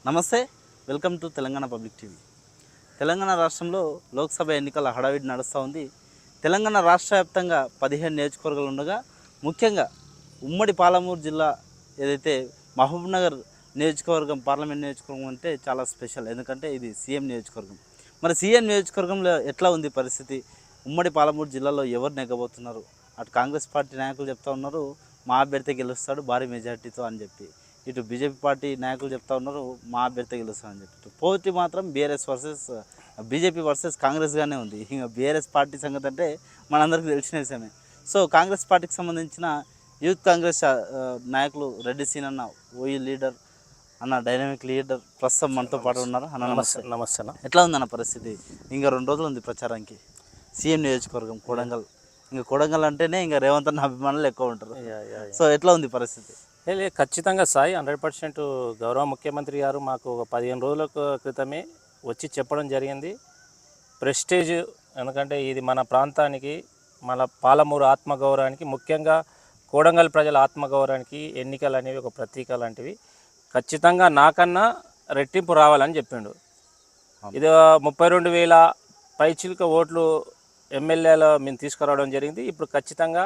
నమస్తే, welcome to Telangana public TV. Telangana రాష్ట్రంలో లోక్సభ ఎన్నికల హడావిడి నడుస్తూ ఉంది. తెలంగాణ రాష్ట్ర వ్యాప్తంగా 15 నియోజకవర్గాలు ఉండగా ముఖ్యంగా ఉమ్మడి పాలమూరు జిల్లా ఏదైతే మహబూబ్నగర్ నియోజకవర్గం పార్లమెంట్ నియోజకవర్గం అంటే చాలా స్పెషల్. ఎందుకంటే ఇది సీఎం నియోజకవర్గం. మరి సీఎం నియోజకవర్గంలో ఎట్లా ఉంది పరిస్థితి? ఉమ్మడి పాలమూరు జిల్లాలో ఎవరు నెగ్గబోతున్నారు? అటు కాంగ్రెస్ పార్టీ నాయకులు చెప్తా ఉన్నారు మా అభ్యర్థి గెలుస్తాడు భారీ మెజార్టీతో అని చెప్పి. ఇటు బీజేపీ పార్టీ నాయకులు చెప్తా ఉన్నారు మా అభ్యర్థి గెలుస్తామని చెప్పి. పోటీ మాత్రం బీజేపీ వర్సెస్ కాంగ్రెస్గానే ఉంది. ఇంకా బీఆర్ఎస్ పార్టీ సంగతి అంటే మనందరికీ తెలిసిన విషయమే. సో కాంగ్రెస్ పార్టీకి సంబంధించిన యూత్ కాంగ్రెస్ నాయకులు రెడ్డి సీన్ అన్న, ఓయి లీడర్ అన్న, డైనమిక్ లీడర్ ప్రస్తుతం మనతో పాటు ఉన్నారు అన్న. నమస్తే. నమస్తే అన్న. ఎట్లా ఉందన్న పరిస్థితి? ఇంకా 2 రోజులు ఉంది ప్రచారానికి. సీఎం నియోజకవర్గం కొడంగల్. ఇంకా కొడంగల్ అంటేనే ఇంకా రేవంత్ అన్న అభిమానులు ఎక్కువ ఉంటారు. సో ఎట్లా ఉంది పరిస్థితి? ఖచ్చితంగా సాయి 100% గౌరవ ముఖ్యమంత్రి గారు మాకు ఒక 15 రోజుల క్రితమే వచ్చి చెప్పడం జరిగింది. ప్రెస్టేజ్, ఎందుకంటే ఇది మన ప్రాంతానికి, మన పాలమూరు ఆత్మగౌరవానికి, ముఖ్యంగా కోడంగల్ ప్రజల ఆత్మగౌరవానికి ఎన్నికలు అనేవి ఒక ప్రతీక లాంటివి. ఖచ్చితంగా నాకన్నా రెట్టింపు రావాలని చెప్పిండు. ఇది 32,000 పైచిలుక ఓట్లు ఎమ్మెల్యేలు మేము తీసుకురావడం జరిగింది. ఇప్పుడు ఖచ్చితంగా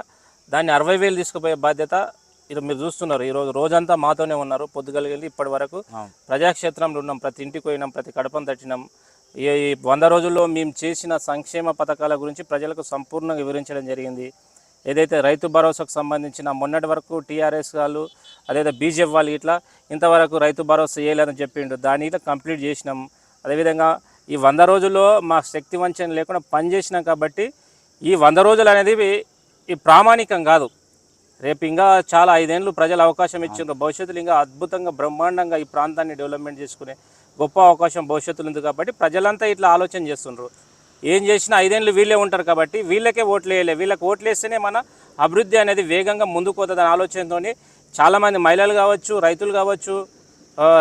దాన్ని 60,000 తీసుకుపోయే బాధ్యత ఇది మీరు చూస్తున్నారు. ఈరోజు రోజంతా మాతోనే ఉన్నారు. పొద్దుగలిగి ఇప్పటి వరకు ప్రజాక్షేత్రంలో ఉన్నాం. ప్రతి ఇంటికి పోయినాం, ప్రతి కడపను తట్టినాం. ఈ 100 రోజుల్లో మేము చేసిన సంక్షేమ పథకాల గురించి ప్రజలకు సంపూర్ణంగా వివరించడం జరిగింది. ఏదైతే రైతు భరోసాకు సంబంధించిన మొన్నటి వరకు టీఆర్ఎస్ వాళ్ళు, అదేవిధంగా బీజేపీ వాళ్ళు ఇట్లా ఇంతవరకు రైతు భరోసా చేయలేదని చెప్పిండు. దాని ఇట్లా కంప్లీట్ చేసినాం. అదేవిధంగా ఈ 100 రోజుల్లో మా శక్తి వంచన లేకుండా పనిచేసినాం. కాబట్టి ఈ 100 రోజులు అనేది ఈ ప్రామాణికం కాదు. రేపు ఇంకా చాలా 5 ఏళ్ళు ప్రజలు అవకాశం ఇచ్చిండ్రు. భవిష్యత్తులో ఇంకా అద్భుతంగా బ్రహ్మాండంగా ఈ ప్రాంతాన్ని డెవలప్మెంట్ చేసుకునే గొప్ప అవకాశం భవిష్యత్తులో ఉంది. కాబట్టి ప్రజలంతా ఇట్లా ఆలోచన చేస్తుండ్రు. ఏం చేసినా 5 ఏళ్ళు వీళ్ళే ఉంటారు. కాబట్టి వీళ్ళకే ఓట్లు వేయలే. వీళ్ళకి ఓట్లు వేస్తేనే మన అభివృద్ధి అనేది వేగంగా ముందుకు పోతుందని ఆలోచనతో చాలామంది మహిళలు కావచ్చు, రైతులు కావచ్చు,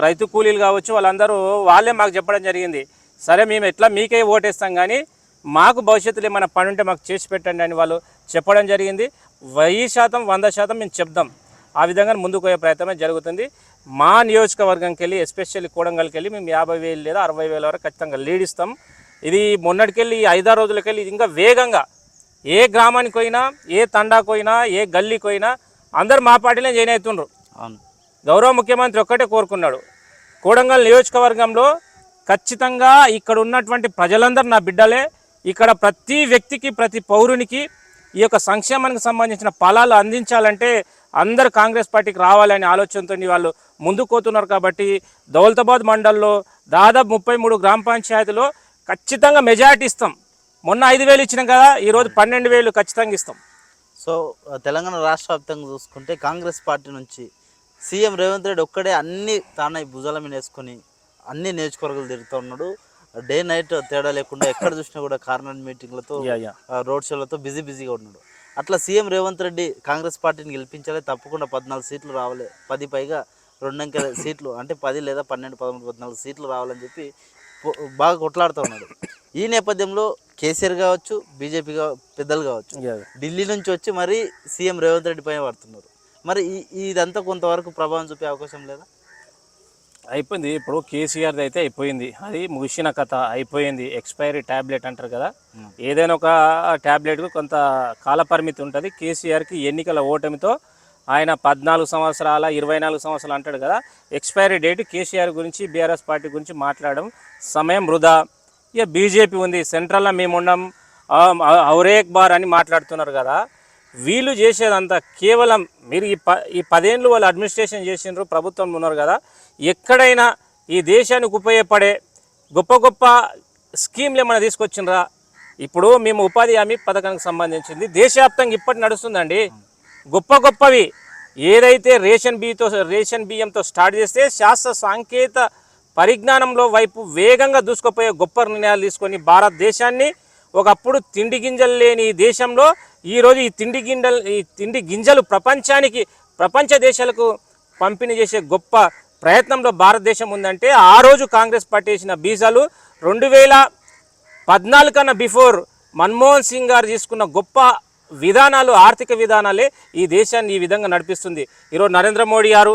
రైతు కూలీలు కావచ్చు, వాళ్ళందరూ వాళ్ళే మాకు చెప్పడం జరిగింది. సరే మేము ఎట్లా మీకే ఓటేస్తాం, కానీ మాకు భవిష్యత్తులో ఏమైనా పని ఉంటే మాకు చేసి పెట్టండి అని వాళ్ళు చెప్పడం జరిగింది. 1000%, 100% మేము చెప్దాం. ఆ విధంగా ముందుకు పోయే ప్రయత్నమే జరుగుతుంది. మా నియోజకవర్గంకి వెళ్ళి, ఎస్పెషల్లీ కోడంగల్కి వెళ్ళి మేము 50,000 లేదా 60,000 వరకు ఖచ్చితంగా లీడ్ ఇస్తాం. ఇది మొన్నటికెళ్ళి 5-6 రోజులకి వెళ్ళి ఇంకా వేగంగా ఏ గ్రామానికి పోయినా, ఏ తండాకు పోయినా, ఏ గల్లీకి పోయినా అందరూ మా పార్టీలో జాయిన్ అవుతుండ్రు. గౌరవ ముఖ్యమంత్రి ఒక్కటే కోరుకున్నాడు, కోడంగల్ నియోజకవర్గంలో ఖచ్చితంగా ఇక్కడ ఉన్నటువంటి ప్రజలందరూ నా బిడ్డలే. ఇక్కడ ప్రతి వ్యక్తికి, ప్రతి పౌరునికి ఈ యొక్క సంక్షేమానికి సంబంధించిన ఫలాలు అందించాలంటే అందరూ కాంగ్రెస్ పార్టీకి రావాలనే ఆలోచనతో వాళ్ళు ముందుకు పోతున్నారు. కాబట్టి దౌలతాబాద్ మండల్లో దాదాపు 33 గ్రామ పంచాయతీలో ఖచ్చితంగా మెజారిటీ ఇస్తాం. మొన్న 5,000 ఇచ్చినాం కదా, ఈరోజు 12,000 ఖచ్చితంగా ఇస్తాం. సో తెలంగాణ రాష్ట్ర వ్యాప్తంగా చూసుకుంటే కాంగ్రెస్ పార్టీ నుంచి సీఎం రేవంత్ రెడ్డి ఒక్కడే అన్ని తానే భుజాల మీద వేసుకొని అన్ని నియోజకవర్గాలు తిరుగుతూ ఉన్నాడు. డే నైట్ తేడా లేకుండా ఎక్కడ చూసినా కూడా కార్నర్ మీటింగ్లతో, రోడ్ షోలతో బిజీగా ఉన్నాడు. అట్లా సీఎం రేవంత్ రెడ్డి కాంగ్రెస్ పార్టీని గెలిపించాలి, తప్పకుండా 14 సీట్లు రావాలి, 10 పైగా 2 అంకెల సీట్లు అంటే 10 లేదా 12, 13, 14 సీట్లు రావాలని చెప్పి బాగా కొట్లాడుతూ ఉన్నాడు. ఈ నేపథ్యంలో కేసీఆర్ కావచ్చు, బీజేపీ పెద్దలు కావచ్చు, ఢిల్లీ నుంచి వచ్చి మరీ సీఎం రేవంత్ రెడ్డి పైన పడుతున్నారు. మరి ఇదంతా కొంతవరకు ప్రభావం చూపే అవకాశం లేదా? అయిపోయింది. ఇప్పుడు కేసీఆర్ది అయితే అయిపోయింది, అది ముగిసిన కథ అయిపోయింది. ఎక్స్పైరీ ట్యాబ్లెట్ అంటారు కదా, ఏదైనా ఒక ట్యాబ్లెట్కు కొంత కాలపరిమితి ఉంటుంది. కేసీఆర్కి ఎన్నికల ఓటమితో ఆయన 14 సంవత్సరాల 24 సంవత్సరాలు అంటాడు కదా, ఎక్స్పైరీ డేట్. కేసీఆర్ గురించి, బీఆర్ఎస్ పార్టీ గురించి మాట్లాడడం సమయం వృధా. ఇక బీజేపీ ఉంది, సెంట్రల్లో మేము ఉండం, ఔరేక్ బార్ అని మాట్లాడుతున్నారు కదా. వీళ్ళు చేసేదంతా కేవలం మీరు ఈ 10 ఏళ్ళు వాళ్ళు అడ్మినిస్ట్రేషన్ చేసినారు, ప్రభుత్వంలో ఉన్నారు కదా, ఎక్కడైనా ఈ దేశానికి ఉపయోగపడే గొప్ప గొప్ప స్కీమ్లు ఏమైనా తీసుకొచ్చినరా? ఇప్పుడు మేము ఉపాధి హామీ పథకానికి సంబంధించింది దేశవ్యాప్తంగా ఇప్పటి నడుస్తుందండి. గొప్పవి ఏదైతే రేషన్ బియ్యంతో స్టార్ట్ చేస్తే శాస్త్ర సాంకేతిక పరిజ్ఞానంలో వైపు వేగంగా దూసుకుపోయే గొప్ప నిర్ణయాలు తీసుకొని భారతదేశాన్ని ఒకప్పుడు తిండి గింజలు లేని ఈ దేశంలో ఈరోజు ఈ తిండి గింజలు ప్రపంచ దేశాలకు పంపిణీ చేసే గొప్ప ప్రయత్నంలో భారతదేశం ఉందంటే ఆ రోజు కాంగ్రెస్ పార్టీ వేసిన బీజాలు 2014 కన్నా బిఫోర్ మన్మోహన్ సింగ్ గారు తీసుకున్న గొప్ప విధానాలు, ఆర్థిక విధానాలే ఈ దేశాన్ని ఈ విధంగా నడిపిస్తుంది. ఈరోజు నరేంద్ర మోడీ గారు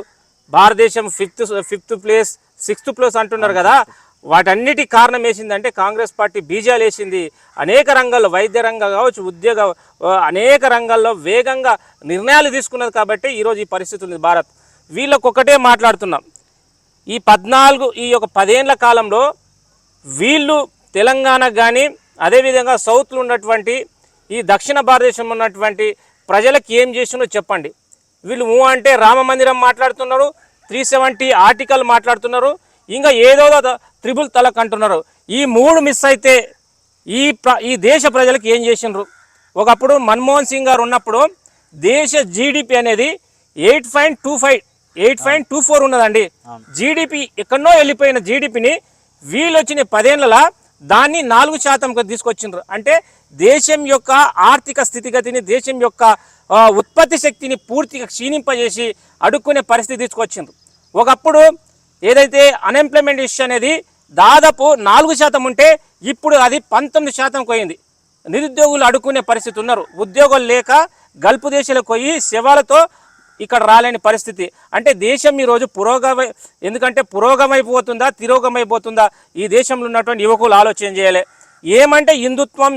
భారతదేశం ఫిఫ్త్ ప్లేస్ 6+ అంటున్నారు కదా, వాటన్నిటి కారణం వేసిందంటే కాంగ్రెస్ పార్టీ బీజాలు వేసింది. అనేక రంగాల్లో, వైద్య రంగం కావచ్చు, ఉద్యోగ అనేక రంగాల్లో వేగంగా నిర్ణయాలు తీసుకున్నది కాబట్టి ఈరోజు ఈ పరిస్థితి ఉంది భారత్. వీళ్ళకు ఒకటే మాట్లాడుతున్నాం, ఈ 10 ఏళ్ల కాలంలో వీళ్ళు తెలంగాణకు కానీ అదేవిధంగా సౌత్లో ఉన్నటువంటి ఈ దక్షిణ భారతదేశంలో ఉన్నటువంటి ప్రజలకు ఏం చేసినో చెప్పండి. వీళ్ళు అంటే రామ మందిరం మాట్లాడుతున్నారు, 370 ఆర్టికల్ మాట్లాడుతున్నారు, ఇంకా ఏదో త్రిబుల్ తలక్ అంటున్నారు. ఈ 3 మిస్ అయితే ఈ దేశ ప్రజలకు ఏం చేసినారు? ఒకప్పుడు మన్మోహన్ సింగ్ గారు ఉన్నప్పుడు దేశ జీడిపి అనేది 8.24 ఉన్నదండి. జీడిపి ఎక్కడో వెళ్ళిపోయిన జీడిపిని వీళ్ళు వచ్చిన 10 ఏళ్ళ దాన్ని 4% తీసుకొచ్చిండ్రు. అంటే దేశం యొక్క ఆర్థిక స్థితిగతిని, దేశం యొక్క ఉత్పత్తి శక్తిని పూర్తిగా క్షీణింపజేసి అడుక్కునే పరిస్థితి తీసుకొచ్చిండ్రు. ఒకప్పుడు ఏదైతే అన్ఎంప్లాయ్మెంట్ ఇష్యూ అనేది దాదాపు 4% ఉంటే ఇప్పుడు అది 19% పోయింది. నిరుద్యోగులు అడుక్కునే పరిస్థితి ఉన్నారు. ఉద్యోగాలు లేక గల్ఫ్ దేశాలకు పోయి శవాలతో ఇక్కడ రాలేని పరిస్థితి. అంటే దేశం ఈరోజు ఎందుకంటే పురోగమైపోతుందా తిరోగమైపోతుందా ఈ దేశంలో ఉన్నటువంటి యువకులు ఆలోచన చేయాలి. ఏమంటే హిందుత్వం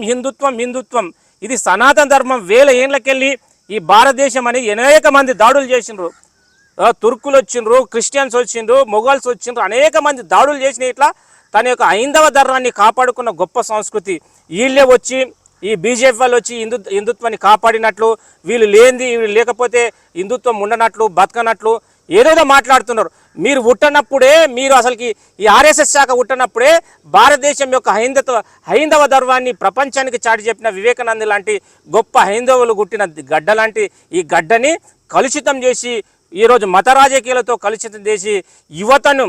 ఇది సనాతన ధర్మం. 1000 ఏళ్ళకెళ్ళి ఈ భారతదేశం అనేది అనేక మంది దాడులు చేసిండ్రు. తుర్కులు వచ్చిండ్రు, క్రిస్టియన్స్ వచ్చిండ్రు, మొఘల్స్ వచ్చిండ్రు, అనేక మంది దాడులు చేసిన ఇట్లా తన యొక్క హైందవ ధర్మాన్ని కాపాడుకున్న గొప్ప సంస్కృతి. వీళ్ళే వచ్చి ఈ బీజేపీ వాళ్ళు వచ్చి హిందుత్వాన్ని కాపాడినట్లు, వీళ్ళు లేకపోతే హిందుత్వం ఉండనట్లు, బతకనట్లు ఏదేదో మాట్లాడుతున్నారు. మీరు ఉట్టనప్పుడే, మీరు అసలుకి ఈ ఆర్ఎస్ఎస్ శాఖ ఉట్టనప్పుడే భారతదేశం యొక్క హైందవ ధర్మాన్ని ప్రపంచానికి చాటి చెప్పిన వివేకానంద లాంటి గొప్ప హైందవులు గుట్టిన గడ్డ లాంటి ఈ గడ్డని కలుషితం చేసి ఈరోజు మత రాజకీయాలతో కలుషితం చేసి యువతను,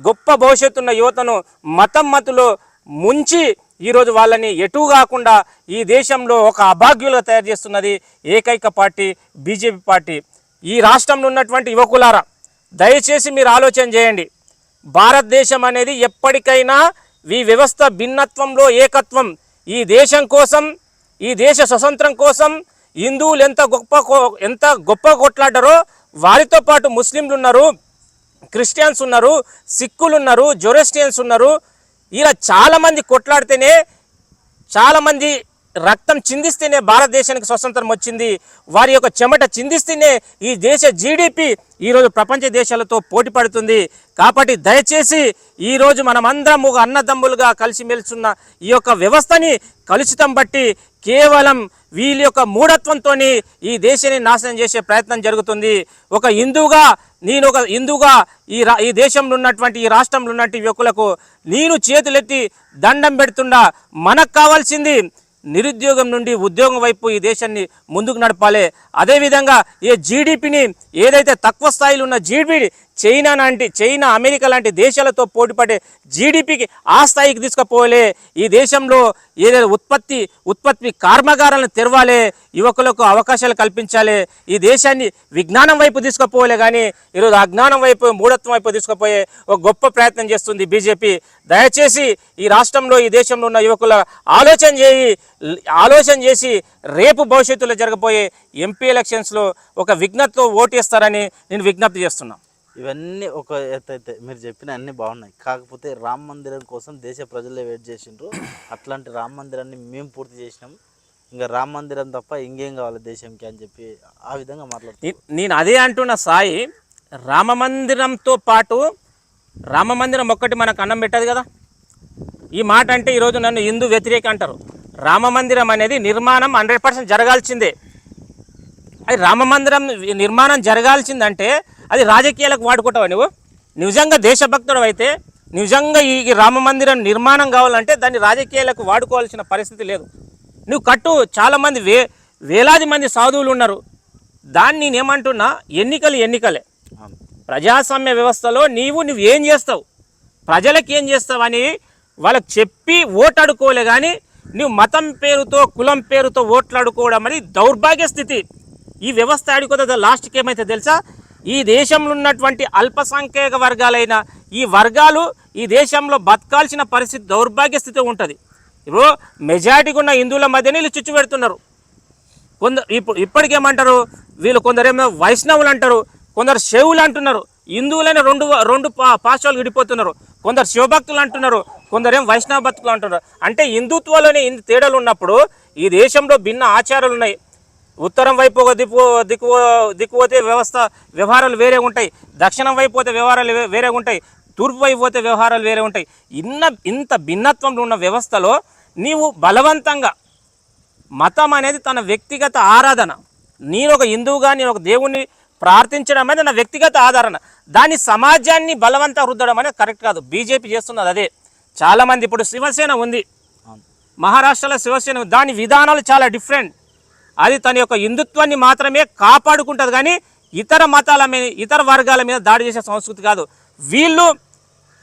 గొప్ప భవిష్యత్తున్న యువతను మతంలో ముంచి ఈరోజు వాళ్ళని ఎటు కాకుండా ఈ దేశంలో ఒక అభాగ్యులుగా తయారు చేస్తున్నది ఏకైక పార్టీ బీజేపీ పార్టీ. ఈ రాష్ట్రంలో ఉన్నటువంటి యువకులారా, దయచేసి మీరు ఆలోచన చేయండి. భారతదేశం అనేది ఎప్పటికైనా ఈ వ్యవస్థ భిన్నత్వంలో ఏకత్వం. ఈ దేశం కోసం, ఈ దేశ స్వతంత్రం కోసం హిందువులు ఎంత గొప్ప కొట్లాడారో వారితో పాటు ముస్లింలు ఉన్నారు, క్రిస్టియన్స్ ఉన్నారు, సిక్కులు ఉన్నారు, జొరెస్టియన్స్ ఉన్నారు. ఇలా చాలామంది కొట్లాడితేనే, చాలామంది రక్తం చిందిస్తేనే భారతదేశానికి స్వతంత్రం వచ్చింది. వారి యొక్క చెమట చిందిస్తేనే ఈ దేశ జీడిపి ఈరోజు ప్రపంచ దేశాలతో పోటీ పడుతుంది. కాబట్టి దయచేసి ఈరోజు మనమందరం ఒక అన్నదమ్ములుగా కలిసిమెలిసిన ఈ యొక్క వ్యవస్థని కలుషితం బట్టి కేవలం వీళ్ళ యొక్క మూఢత్వంతో ఈ దేశాన్ని నాశనం చేసే ప్రయత్నం జరుగుతుంది. ఒక హిందువుగా ఈ దేశంలో ఉన్నటువంటి, ఈ రాష్ట్రంలో ఉన్నటువంటి యువకులకు నేను చేతులెత్తి దండం పెడుతున్నా. మనకు కావాల్సింది నిరుద్యోగం నుండి ఉద్యోగం వైపు ఈ దేశాన్ని ముందుకు నడపాలి. అదేవిధంగా ఈ జీడిపిని, ఏదైతే తక్కువ స్థాయిలో ఉన్న జీడిపి చైనా, అమెరికా లాంటి దేశాలతో పోటీపడే జీడిపికి ఆ స్థాయికి తీసుకుపోవాలి. ఈ దేశంలో ఏదైతే ఉత్పత్తి కర్మాగారాలను తెరవాలి, యువకులకు అవకాశాలు కల్పించాలి. ఈ దేశాన్ని విజ్ఞానం వైపు తీసుకుపోవాలి. కానీ ఈరోజు అజ్ఞానం వైపు, మూఢత్వం వైపు తీసుకుపోయే ఒక గొప్ప ప్రయత్నం చేస్తుంది బీజేపీ. దయచేసి ఈ రాష్ట్రంలో, ఈ దేశంలో ఉన్న యువకుల ఆలోచన చేసి రేపు భవిష్యత్తులో జరగబోయే ఎంపీ ఎలక్షన్స్లో ఒక విజ్ఞతతో ఓటేస్తారని నేను విజ్ఞప్తి చేస్తున్నాను. ఇవన్నీ ఒక ఎత్తైతే మీరు చెప్పిన అన్నీ బాగున్నాయి. కాకపోతే రామ మందిరం కోసం దేశ ప్రజలే వెయిట్ చేసిండ్రు. అట్లాంటి రామ మందిరాన్ని మేము పూర్తి చేసినాం. ఇంకా రామ మందిరం తప్ప ఇంకేం కావాలి దేశంకి అని చెప్పి ఆ విధంగా మాట్లాడుతున్నాను. నేను అదే అంటున్న సాయి, రామ మందిరంతో పాటు రామ మందిరం ఒక్కటి మనకు అన్నం పెట్టదు కదా. ఈ మాట అంటే ఈరోజు నన్ను హిందూ వ్యతిరేక అంటారు. రామ మందిరం అనేది నిర్మాణం 100% జరగాల్సిందే. అది రామ మందిరం నిర్మాణం జరగాల్సిందంటే అది రాజకీయాలకు వాడుకుంటావు. నువ్వు నిజంగా దేశభక్తుడు అయితే, నిజంగా ఈ రామ మందిరం నిర్మాణం కావాలంటే దాన్ని రాజకీయాలకు వాడుకోవాల్సిన పరిస్థితి లేదు. నువ్వు కట్టు, చాలామంది వేలాది మంది సాధువులు ఉన్నారు. దాన్ని నేనేమంటున్నా, ఎన్నికలే. ప్రజాస్వామ్య వ్యవస్థలో నువ్వు ఏం చేస్తావు, ప్రజలకు ఏం చేస్తావు అని వాళ్ళకి చెప్పి ఓట్లాడుకోలే. కానీ నువ్వు మతం పేరుతో, కులం పేరుతో ఓట్లాడుకోవడం అనేది దౌర్భాగ్య స్థితి. ఈ వ్యవస్థ ఆడుకోదా. లాస్ట్కి ఏమైతే తెలుసా, ఈ దేశంలో ఉన్నటువంటి అల్పసంఖ్యాక వర్గాలైన ఈ వర్గాలు ఈ దేశంలో బతకాల్సిన పరిస్థితి, దౌర్భాగ్య స్థితి ఉంటుంది. ఇప్పుడు మెజారిటీగా ఉన్న హిందువుల మధ్యనే వీళ్ళు చిచ్చు పెడుతున్నారు. ఇప్పటికేమంటారు వీళ్ళు, కొందరేమో వైష్ణవులు అంటారు, కొందరు శైవులు అంటున్నారు. హిందువులైన రెండు పార్శ్వాలు విడిపోతున్నారు. కొందరు శివభక్తులు అంటున్నారు, కొందరేం వైష్ణవ భక్తులు అంటున్నారు. అంటే హిందుత్వంలోనే ఇన్ని తేడాలు ఉన్నప్పుడు ఈ దేశంలో భిన్న ఆచారాలు ఉన్నాయి. ఉత్తరం వైపు ఒక దిక్కు పోతే వ్యవహారాలు వేరే ఉంటాయి, దక్షిణం వైపు పోతే వ్యవహారాలు వేరే ఉంటాయి, తూర్పు వైపు పోతే వ్యవహారాలు వేరే ఉంటాయి. ఇంత భిన్నత్వంలో ఉన్న వ్యవస్థలో నీవు బలవంతంగా మతం అనేది తన వ్యక్తిగత ఆరాధన, నేను ఒక హిందువుగా నేను ఒక దేవుణ్ణి ప్రార్థించడం అనేది నా వ్యక్తిగత ఆధారణ, దాన్ని సమాజాన్ని బలవంతం రుద్దడం అనేది కరెక్ట్ కాదు. బీజేపీ చేస్తున్నది అదే. చాలామంది ఇప్పుడు శివసేన ఉంది, మహారాష్ట్రలో శివసేన, దాని విధానాలు చాలా డిఫరెంట్. అది తన యొక్క హిందుత్వాన్ని మాత్రమే కాపాడుకుంటుంది, కానీ ఇతర మతాల మీద ఇతర వర్గాల మీద దాడి చేసే సంస్కృతి కాదు. వీళ్ళు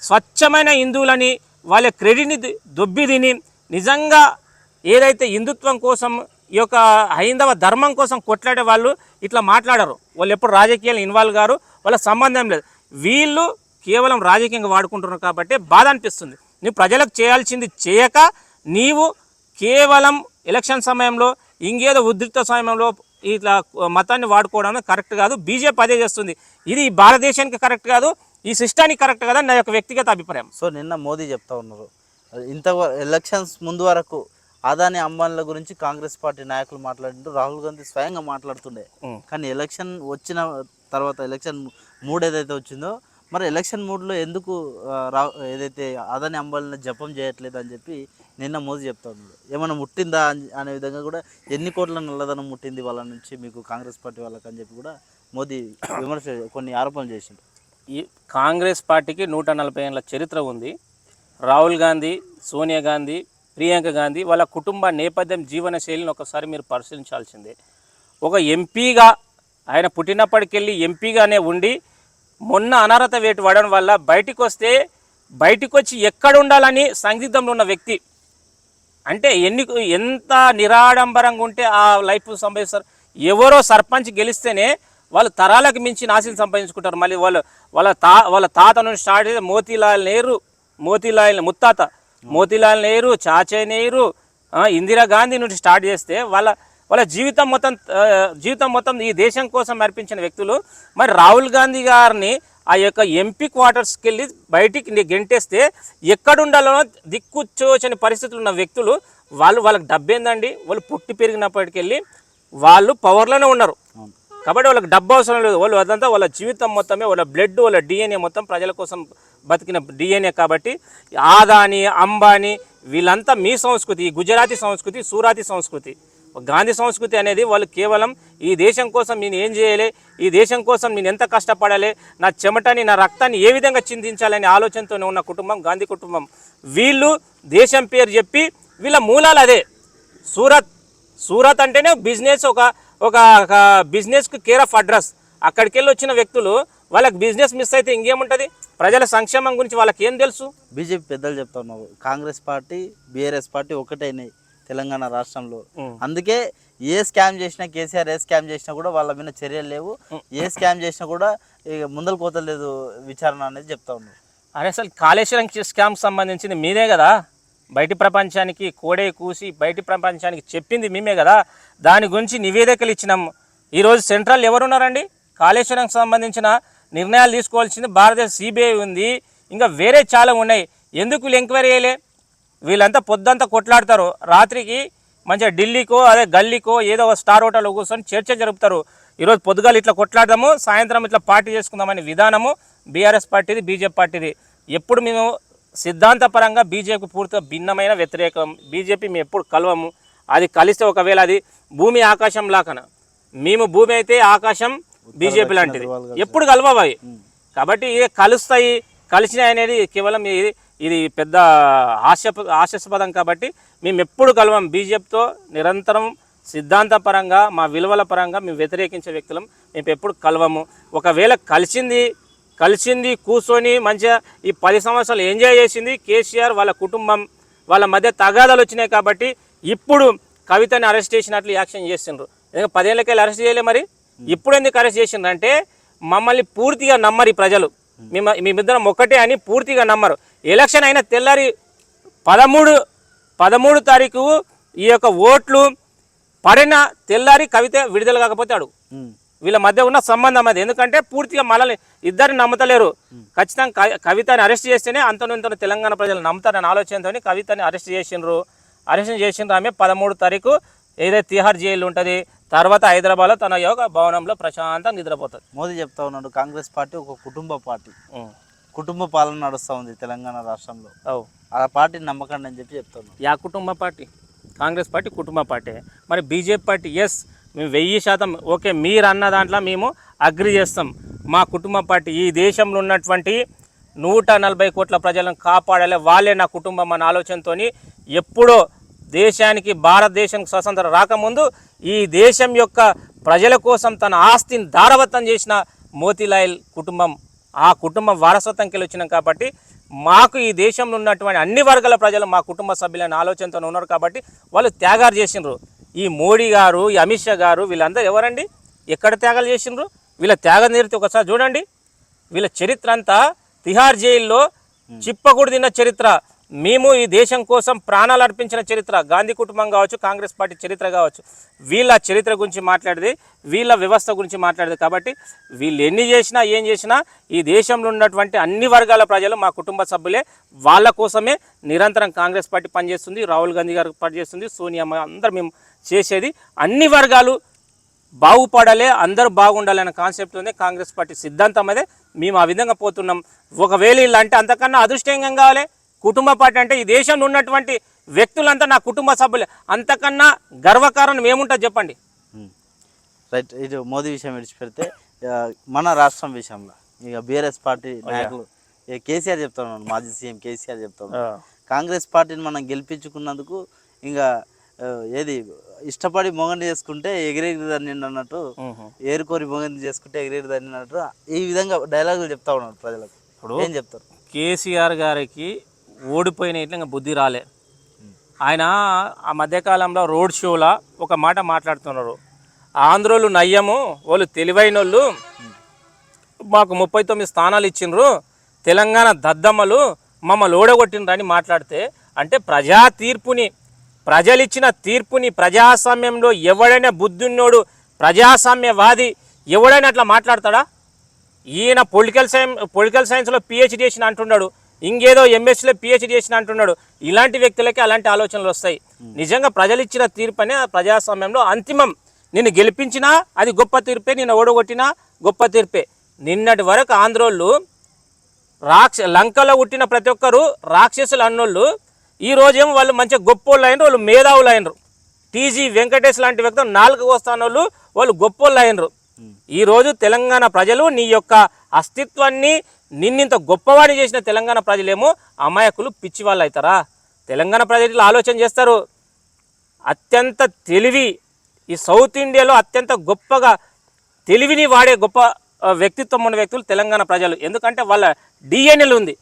స్వచ్ఛమైన హిందువులని వాళ్ళ క్రెడిట్ని దొబ్బి తిని నిజంగా ఏదైతే హిందుత్వం కోసం ఈ యొక్క హైందవ ధర్మం కోసం కొట్లాడే వాళ్ళు ఇట్లా మాట్లాడరు. వాళ్ళు ఎప్పుడు రాజకీయాలు ఇన్వాల్వ్ గారు, వాళ్ళ సంబంధం లేదు. వీళ్ళు కేవలం రాజకీయంగా వాడుకుంటున్నారు కాబట్టి బాధ అనిపిస్తుంది. నువ్వు ప్రజలకు చేయాల్సింది చేయక నీవు కేవలం ఎలక్షన్ సమయంలో ఇంకేదో ఉద్రిక్త సమయంలో ఇట్లా మతాన్ని వాడుకోవడం కరెక్ట్ కాదు. బీజేపీ అదే చేస్తుంది. ఇది భారతదేశానికి కరెక్ట్ కాదు, ఈ సిస్టానికి కరెక్ట్ కాదని నా యొక్క వ్యక్తిగత అభిప్రాయం. సో నిన్న మోదీ చెప్తా ఉన్నారు, ఇంత ఎలక్షన్స్ ముందు వరకు అదాని అంబానీల గురించి కాంగ్రెస్ పార్టీ నాయకులు మాట్లాడుతూ రాహుల్ గాంధీ స్వయంగా మాట్లాడుతుండే. కానీ ఎలక్షన్ వచ్చిన తర్వాత ఎలక్షన్ మూడ్ ఏదైతే వచ్చిందో, మరి ఎలక్షన్ మూడ్లో ఎందుకు ఏదైతే అదాని అంబానీలను జపం చేయట్లేదు అని చెప్పి నిన్న మోదీ చెప్తా ఉన్నాడు. ఏమైనా ముట్టిందా అనే విధంగా కూడా, ఎన్ని కోట్ల నల్లధనం ముట్టింది వాళ్ళ నుంచి మీకు కాంగ్రెస్ పార్టీ వాళ్ళకి అని చెప్పి కూడా మోదీ విమర్శ కొన్ని ఆరోపణలు చేసిండు. ఈ కాంగ్రెస్ పార్టీకి 140 ఏళ్ళ చరిత్ర ఉంది. రాహుల్ గాంధీ, సోనియా గాంధీ, ప్రియాంక గాంధీ వాళ్ళ కుటుంబ నేపథ్యం, జీవన శైలిని ఒకసారి మీరు పరిశీలించాల్సిందే. ఒక ఎంపీగా ఆయన పుట్టినప్పటికెళ్ళి ఎంపీగానే ఉండి మొన్న అనర్హత వేటు పడడం వల్ల బయటికి వచ్చి ఎక్కడ ఉండాలని సందిగ్ధంలో ఉన్న వ్యక్తి. అంటే ఎంత నిరాడంబరంగా ఉంటే ఆ లైఫ్ సంపాదిస్తారు. ఎవరో సర్పంచ్ గెలిస్తేనే వాళ్ళు తరాలకు మించి నాశనం సంపాదించుకుంటారు. మళ్ళీ వాళ్ళ తాత నుంచి స్టార్ట్ చేసి ముత్తాత మోతీలాల్ నెహ్రూ, చాచా నెహ్రూ, ఇందిరాగాంధీ నుంచి స్టార్ట్ చేస్తే వాళ్ళ జీవితం మొత్తం ఈ దేశం కోసం అర్పించిన వ్యక్తులు. మరి రాహుల్ గాంధీ గారిని ఆ యొక్క ఎంపీ క్వార్టర్స్కి వెళ్ళి బయటికి గెంటేస్తే ఎక్కడుండాలో దిక్కుచోచని పరిస్థితులు ఉన్న వ్యక్తులు వాళ్ళకి డబ్బు ఏందండి? వాళ్ళు పుట్టి పెరిగినప్పటికెళ్ళి వాళ్ళు పవర్లోనే ఉన్నారు కాబట్టి వాళ్ళకి డబ్బు అవసరం లేదు. వాళ్ళు అదంతా వాళ్ళ జీవితం మొత్తమే, వాళ్ళ బ్లడ్, వాళ్ళ డిఎన్ఏ మొత్తం ప్రజల కోసం బతికిన డిఎన్ఏ. కాబట్టి ఆదాని, అంబానీ వీళ్ళంతా మీ సంస్కృతి, గుజరాతీ సంస్కృతి, సూరాతి సంస్కృతి, గాంధీ సంస్కృతి అనేది వాళ్ళు కేవలం ఈ దేశం కోసం నేను ఏం చేయాలి, ఈ దేశం కోసం నేను ఎంత కష్టపడాలి, నా చెమటని నా రక్తాన్ని ఏ విధంగా చిందించాలనే ఆలోచనతోనే ఉన్న కుటుంబం గాంధీ కుటుంబం. వీళ్ళు దేశం పేరు చెప్పి వీళ్ళ మూలాలు అదే. సూరత్ అంటేనే బిజినెస్, ఒక బిజినెస్కి కేర్ ఆఫ్ అడ్రస్. అక్కడికి వెళ్ళి వచ్చిన వ్యక్తులు వాళ్ళకి బిజినెస్ మిస్ అయితే ఇంకేముంటుంది? ప్రజల సంక్షేమం గురించి వాళ్ళకి ఏం తెలుసు? బీజేపీ పెద్దలు చెప్తా ఉన్నారు, కాంగ్రెస్ పార్టీ బీఆర్ఎస్ పార్టీ ఒకటైనాయి తెలంగాణ రాష్ట్రంలో. అందుకే ఏ స్కామ్ చేసినా, కేసీఆర్ ఏ స్కామ్ చేసినా కూడా వాళ్ళ మీద చర్యలు లేవు, ఏ స్కామ్ చేసినా కూడా ముందలు కోతలేదు విచారణ అనేది చెప్తా ఉన్నారు. అరే అసలు కాళేశ్వరం స్కామ్ సంబంధించింది మీరే కదా, బయటి ప్రపంచానికి కోడే కూసి బయటి ప్రపంచానికి చెప్పింది మేమే కదా. దాని గురించి నివేదికలు ఇచ్చినాము. ఈరోజు సెంట్రల్ ఎవరున్నారండి? కాళేశ్వరంకి సంబంధించిన నిర్ణయాలు తీసుకోవాల్సింది భారతదేశ సిబిఐ ఉంది, ఇంకా వేరే చాలా ఉన్నాయి. ఎందుకు వీళ్ళు ఎంక్వైరీ చేయలే? వీళ్ళంతా పొద్దంతా కొట్లాడతారు, రాత్రికి మంచిగా ఢిల్లీకో అదే గల్లీకో ఏదో ఒక స్టార్ హోటల్లో కూర్చొని చర్చ జరుపుతారు. ఈరోజు పొద్దుగాలు ఇట్లా కొట్లాడదాము, సాయంత్రం ఇట్లా పార్టీ చేసుకుందామనే విధానము బీఆర్ఎస్ పార్టీది, బీజేపీ పార్టీది. ఎప్పుడు మేము సిద్ధాంతపరంగా బీజేపీకి పూర్తిగా భిన్నమైన వ్యతిరేకం. బీజేపీ మేము ఎప్పుడు కలవము. అది కలిస్తే ఒకవేళ అది భూమి ఆకాశం లాకన, మేము భూమి అయితే ఆకాశం బీజేపీ లాంటిది, ఎప్పుడు కలవవు అవి. కాబట్టి కలుస్తాయి, కలిసినాయి అనేది కేవలం ఇది పెద్ద హాస్యాస్పదం. కాబట్టి మేము ఎప్పుడు కలవం బీజేపీతో. నిరంతరం సిద్ధాంతపరంగా మా విలువల పరంగా మేము వ్యతిరేకించే వ్యక్తులం, మేము ఎప్పుడు కలవము. ఒకవేళ కలిసింది కూర్చొని మంచిగా ఈ 10 సంవత్సరాలు ఎంజాయ్ చేసింది కేసీఆర్ వాళ్ళ కుటుంబం, వాళ్ళ మధ్య తగాదాలు వచ్చినాయి. కాబట్టి ఇప్పుడు కవితని అరెస్ట్ చేసినట్లు యాక్షన్ చేసిండ్రు. ఎందుకంటే 10 ఏళ్ళకెళ్ళి అరెస్ట్ చేయలే, మరి ఇప్పుడు ఎందుకు అరెస్ట్ చేసిండ్రు అంటే మమ్మల్ని పూర్తిగా నమ్మరు ఈ ప్రజలు. మేమిద్దరం ఒకటే అని పూర్తిగా నమ్మరు. ఎలక్షన్ అయిన తెల్లారి 13 తారీఖు ఈ యొక్క ఓట్లు పడిన తెల్లారి కవిత విడుదల కాకపోతే అడుగు వీళ్ళ మధ్య ఉన్న సంబంధం అది. ఎందుకంటే పూర్తిగా మనల్ని ఇద్దరిని నమ్ముతలేరు. ఖచ్చితంగా కవితని అరెస్ట్ చేస్తేనే అంతను తెలంగాణ ప్రజలు నమ్ముతారని ఆలోచనతో కవితని అరెస్ట్ చేసిండ్రు. ఆమె 13 తారీఖు ఏదైతే తిహార్ జైలు ఉంటుంది, తర్వాత హైదరాబాద్లో తన యోగ భవనంలో ప్రశాంతంగా నిద్రపోతుంది. మోదీ చెప్తా ఉన్నాడు కాంగ్రెస్ పార్టీ ఒక కుటుంబ పార్టీ, కుటుంబ పాలన నడుస్తూ ఉంది తెలంగాణ రాష్ట్రంలో, ఆ పార్టీని నమ్మకండి అని చెప్పి చెప్తా ఉన్నాడు. యా కుటుంబ పార్టీ? కాంగ్రెస్ పార్టీ కుటుంబ పార్టీ. మరి బీజేపీ పార్టీ ఎస్ మేము 1000% ఓకే మీరు అన్న దాంట్లో మేము అగ్రి చేస్తాం. మా కుటుంబ పార్టీ ఈ దేశంలో ఉన్నటువంటి 140 కోట్ల ప్రజలను కాపాడాలి, వాళ్ళే నా కుటుంబం అన్న ఆలోచనతో ఎప్పుడో దేశానికి భారతదేశానికి స్వతంత్రం రాకముందు ఈ దేశం యొక్క ప్రజల కోసం తన ఆస్తిని దారవత్తం చేసిన మోతీలాల్ కుటుంబం, ఆ కుటుంబం వారసత్వంకి వచ్చినాం. కాబట్టి మాకు ఈ దేశంలో ఉన్నటువంటి అన్ని వర్గాల ప్రజలు మా కుటుంబ సభ్యులైన ఆలోచనతో ఉన్నారు. కాబట్టి వాళ్ళు త్యాగాలు చేసిండ్రు. ఈ మోడీ గారు, ఈ అమిత్ షా గారు వీళ్ళందరూ ఎవరండి? ఎక్కడ త్యాగాలు చేసిండ్రు? వీళ్ళ త్యాగ నిరతి ఒకసారి చూడండి. వీళ్ళ చరిత్ర అంతా తిహార్ జైల్లో చిప్పకూడు తిన్న చరిత్ర, మేము ఈ దేశం కోసం ప్రాణాలు అర్పించిన చరిత్ర, గాంధీ కుటుంబం కావచ్చు, కాంగ్రెస్ పార్టీ చరిత్ర కావచ్చు, వీళ్ళ చరిత్ర గురించి మాట్లాడేది, వీళ్ళ వ్యవస్థ గురించి మాట్లాడేది. కాబట్టి వీళ్ళు ఎన్ని చేసినా ఏం చేసినా ఈ దేశంలో ఉన్నటువంటి అన్ని వర్గాల ప్రజలు మా కుటుంబ సభ్యులే. వాళ్ళ కోసమే నిరంతరం కాంగ్రెస్ పార్టీ పనిచేస్తుంది, రాహుల్ గాంధీ గారు పనిచేస్తుంది, సోనియా అందరూ మేము చేసేది. అన్ని వర్గాలు బాగుపడాలి, అందరూ బాగుండాలి అనే కాన్సెప్ట్తోనే కాంగ్రెస్ పార్టీ సిద్ధాంతం అదే. మేము ఆ విధంగా పోతున్నాం. ఒకవేళ ఇలా అంటే అంతకన్నా అదృష్టంగా కావాలి. కుటుంబ పార్టీ అంటే ఈ దేశంలో ఉన్నటువంటి వ్యక్తులంతా నా కుటుంబ సభ్యులే, అంతకన్నా గర్వకారణం ఏముంటుంది చెప్పండి. రైట్. ఇది మోదీ విషయం విడిచిపెడితే మన రాష్ట్రం విషయంలో ఇక బీఆర్ఎస్ పార్టీ నాయకులు కేసీఆర్ చెప్తా ఉన్నాడు, మాజీ సీఎం కేసీఆర్ చెప్తా ఉన్నాడు, కాంగ్రెస్ పార్టీని మనం గెలిపించుకున్నందుకు ఇంకా ఏది ఇష్టపడి మొగండి చేసుకుంటే ఎగిరెగిరిదాన్ని అన్నట్టు, ఏరుకోరి మొగండి చేసుకుంటే ఎగిరెగిరిదాన్ని అన్నట్టు ఈ విధంగా డైలాగులు చెప్తా ఉన్నాడు ప్రజలకు. ఇప్పుడు ఏం చెప్తారు? కేసీఆర్ గారికి ఓడిపోయిన ఇట్లా ఇంకా బుద్ధి రాలే. ఆయన ఆ మధ్యకాలంలో రోడ్ షోలో ఒక మాట మాట్లాడుతున్నారు, ఆంధ్రోళ్ళు నయ్యము, వాళ్ళు తెలివైన వాళ్ళు, మాకు 39 స్థానాలు ఇచ్చిండ్రు, తెలంగాణ దద్దమ్మలు మమ్మల్ని ఓడగొట్టిండ్రు అని మాట్లాడితే, అంటే ప్రజా తీర్పుని, ప్రజలిచ్చిన తీర్పుని, ప్రజాస్వామ్యంలో ఎవడైనా బుద్ధున్నోడు ప్రజాస్వామ్యవాది ఎవడైనా అట్లా మాట్లాడతాడా? ఈయన పొలిటికల్ సైన్స్లో పిహెచ్డి చేసిన అంటున్నాడు, ఇంకేదో ఎంఎస్సీలో పిహెచ్డి చేసిన అంటున్నాడు. ఇలాంటి వ్యక్తులకి అలాంటి ఆలోచనలు వస్తాయి. నిజంగా ప్రజలు ఇచ్చిన తీర్పనే ప్రజాస్వామ్యంలో అంతిమం. నిన్ను గెలిపించినా అది గొప్ప తీర్పే, నిన్ను ఓడగొట్టినా గొప్ప తీర్పే. నిన్నటి వరకు ఆంధ్రోళ్ళు లంకలో పుట్టిన ప్రతి ఒక్కరు రాక్షసులు అన్నోళ్ళు, ఈ రోజేమో వాళ్ళు మంచిగా గొప్పోళ్ళు అయినరు, వాళ్ళు మేధావులు అయినరు. టీజీ వెంకటేష్ లాంటి వ్యక్తులు 4 వస్తానోళ్ళు వాళ్ళు గొప్పోళ్ళు అయినరు. ఈరోజు తెలంగాణ ప్రజలు నీ యొక్క అస్తిత్వాన్ని నిన్నింత గొప్పవాడిని చేసిన తెలంగాణ ప్రజలేమో అమాయకులు, పిచ్చి వాళ్ళు అవుతారా? తెలంగాణ ప్రజలు ఆలోచన చేస్తారు. అత్యంత తెలివి, ఈ సౌత్ ఇండియాలో అత్యంత గొప్పగా తెలివిని వాడే గొప్ప వ్యక్తిత్వం ఉన్న వ్యక్తులు తెలంగాణ ప్రజలు. ఎందుకంటే వాళ్ళ డిఎన్ఏలు ఉంది.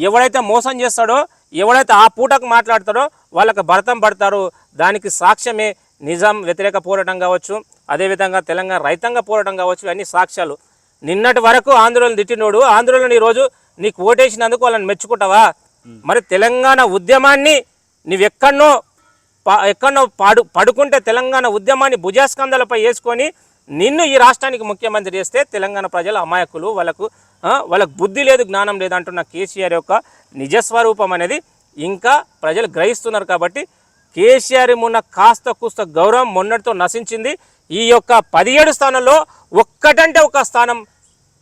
ఎవడైతే మోసం చేస్తాడో, ఎవడైతే ఆ పూటకు మాట్లాడతాడో వాళ్ళకి భరతం పడతారు. దానికి సాక్ష్యమే నిజాం వ్యతిరేక పోరాటం కావచ్చు, అదేవిధంగా తెలంగాణ రైతాంగ పోరాటం కావచ్చు, అన్ని సాక్ష్యాలు. నిన్నటి వరకు ఆంధ్రోళన తిట్టినోడు ఆంధ్రోళన ఈరోజు నీకు ఓటేసినందుకు వాళ్ళని మెచ్చుకుంటావా? మరి తెలంగాణ ఉద్యమాన్ని నువ్వెక్కడనో పడుకుంటే తెలంగాణ ఉద్యమాన్ని భుజస్కంధాలపై వేసుకొని నిన్ను ఈ రాష్ట్రానికి ముఖ్యమంత్రి చేస్తే తెలంగాణ ప్రజలు అమాయకులు, వాళ్ళకు బుద్ధి లేదు, జ్ఞానం లేదు అంటున్న కేసీఆర్ యొక్క నిజస్వరూపం అనేది ఇంకా ప్రజలు గ్రహిస్తున్నారు. కాబట్టి కేసీఆర్ ఉన్న కాస్త కూస్త గౌరవం మొన్నటితో నశించింది. ఈ యొక్క 17 స్థానంలో ఒక్కటంటే ఒక స్థానం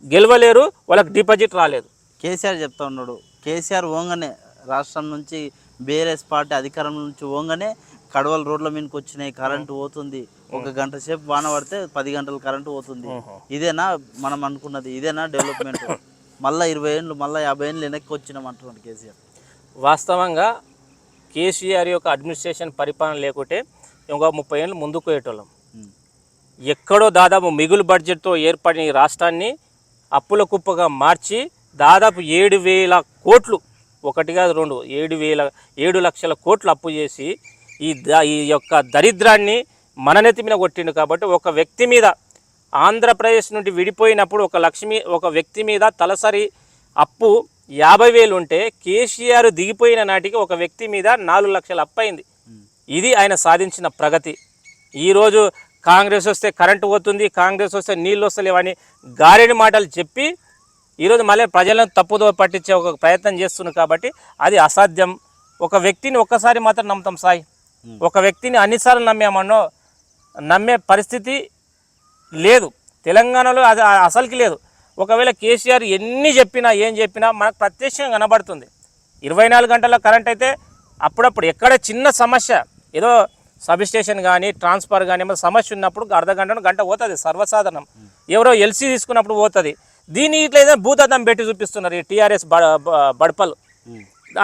గెలవలేరు, వాళ్ళకి డిపాజిట్ రాలేదు. కేసీఆర్ చెప్తా ఉన్నాడు, కేసీఆర్ ఓంగనే రాష్ట్రం నుంచి బీఆర్ఎస్ పార్టీ అధికారం నుంచి ఓంగనే కడవల రోడ్ల మీదకి వచ్చినాయి, కరెంటు పోతుంది, 1 గంట సేపు వాన పడితే 10 గంటలు కరెంటు పోతుంది. ఇదేనా మనం అనుకున్నది? ఇదేనా డెవలప్మెంట్? మళ్ళీ 20 ఏళ్ళు, మళ్ళీ 50 ఏళ్ళు వెనక్కి వచ్చినాం అంటున్నాడు కేసీఆర్. వాస్తవంగా కేసీఆర్ యొక్క అడ్మినిస్ట్రేషన్ పరిపాలన లేకుంటే ఇంకో 30 ఏళ్ళు ముందుకు పోయేటోళ్ళం. ఎక్కడో దాదాపు మిగులు బడ్జెట్తో ఏర్పడిన ఈ రాష్ట్రాన్ని అప్పుల కుప్పగా మార్చి దాదాపు 7,000 కోట్లు, 1 కాదు 2, 7 లక్షల కోట్లు అప్పు చేసి ఈ యొక్క దరిద్రాన్ని మన నెత్తి మీద కొట్టిండు. కాబట్టి ఒక వ్యక్తి మీద, ఆంధ్రప్రదేశ్ నుండి విడిపోయినప్పుడు ఒక వ్యక్తి మీద తలసరి అప్పు 50,000 ఉంటే కేసీఆర్ దిగిపోయిన నాటికి ఒక వ్యక్తి మీద 4 లక్షల అప్పు అయింది. ఇది ఆయన సాధించిన ప్రగతి. ఈరోజు కాంగ్రెస్ వస్తే కరెంటు పోతుంది, కాంగ్రెస్ వస్తే నీళ్ళు వస్తలేవని గారెడి మాటలు చెప్పి ఈరోజు మళ్ళీ ప్రజలను తప్పుదో పట్టించే ఒక ప్రయత్నం చేస్తున్నారు. కాబట్టి అది అసాధ్యం. ఒక వ్యక్తిని ఒక్కసారి మాత్రం నమ్ముతాం సాయి. ఒక వ్యక్తిని అన్నిసార్లు నమ్మామన్నో నమ్మే పరిస్థితి లేదు తెలంగాణలో, అది అసలుకి లేదు. ఒకవేళ కేసీఆర్ ఎన్ని చెప్పినా ఏం చెప్పినా మనకు ప్రత్యక్షంగా కనబడుతుంది. 24 గంటల కరెంట్ అయితే అప్పుడప్పుడు ఎక్కడ చిన్న సమస్య, ఏదో సబ్ స్టేషన్ కానీ ట్రాన్స్ఫర్ కానీ ఏమైనా సమస్య ఉన్నప్పుడు అర్ధ గంట పోతుంది, సర్వసాధారణం. ఎవరో ఎల్సీ తీసుకున్నప్పుడు పోతుంది. దీన్ని ఇట్లా ఏదైనా భూతద్దం పెట్టి చూపిస్తున్నారు ఈ టీఆర్ఎస్ బడపలు.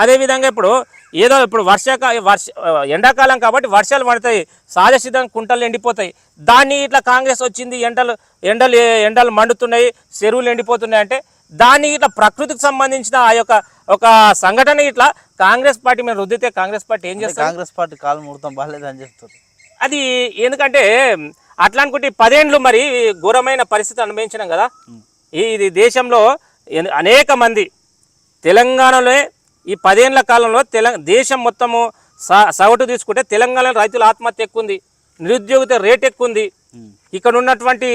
అదేవిధంగా ఇప్పుడు ఏదో ఇప్పుడు ఎండాకాలం కాబట్టి వర్షాలు పడతాయి, సహజసిద్ధంగా కుంటలు ఎండిపోతాయి. దాన్ని ఇట్లా కాంగ్రెస్ వచ్చింది, ఎండలు మండుతున్నాయి, చెరువులు ఎండిపోతున్నాయి అంటే దాన్ని ఇట్లా ప్రకృతికి సంబంధించిన ఆ యొక్క ఒక సంఘటన ఇట్లా కాంగ్రెస్ పార్టీ మీద రుద్దితే కాంగ్రెస్ పార్టీ ఏం చేస్తారు? కాంగ్రెస్ పార్టీ కాలు ముడతాం బాగాలేదు అని చెప్తారు. అది ఎందుకంటే అట్లా అనుకుంటే 10 ఏళ్ళు మరి ఘోరమైన పరిస్థితి అనుభవించినాం కదా. ఇది దేశంలో అనేక మంది తెలంగాణలో ఈ 10 ఏళ్ల కాలంలో దేశం మొత్తము సగటు తీసుకుంటే తెలంగాణలో రైతుల ఆత్మహత్య ఎక్కువ ఉంది, నిరుద్యోగిత రేట్ ఎక్కువ ఉంది. ఇక్కడ ఉన్నటువంటి